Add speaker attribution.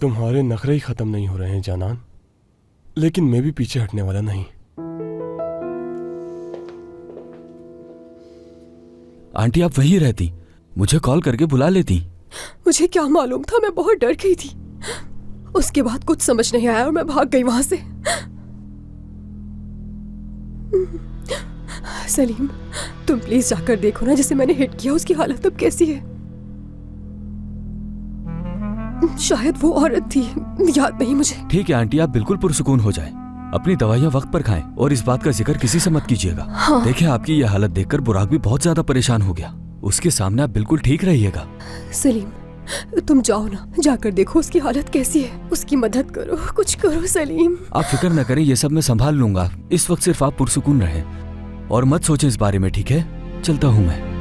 Speaker 1: तुम्हारे नखरे ही खत्म नहीं हो रहे हैं जानान, लेकिन मैं भी पीछे हटने वाला नहीं।
Speaker 2: आंटी आप वहीं रहती, मुझे कॉल करके बुला लेती।
Speaker 3: मुझे क्या मालूम था, मैं बहुत डर गई थी। उसके बाद कुछ समझ नहीं आया और मैं भाग गई वहां से। सलीम, तुम प्लीज जाकर देखो ना, जिसे मैंने हिट किया उसकी हालत अब कैसी है। शायद वो औरत थी, याद नहीं मुझे।
Speaker 2: ठीक है आंटी, आप बिल्कुल पुरसुकून हो जाएं। अपनी दवाइयाँ वक्त पर खाएं और इस बात का जिक्र किसी से मत कीजिएगा।
Speaker 3: हाँ।
Speaker 2: देखिए आपकी ये हालत देखकर बुराक भी बहुत ज्यादा परेशान हो गया। उसके सामने आप बिल्कुल ठीक रहिएगा।
Speaker 3: सलीम, तुम जाओ ना, जाकर देखो उसकी हालत कैसी है, उसकी मदद करो, कुछ करो सलीम।
Speaker 2: आप फिक्र न करें, ये सब मैं संभाल लूंगा। इस वक्त सिर्फ आप पुरसुकून रहें और मत सोचें इस बारे में, ठीक है? चलता हूँ मैं।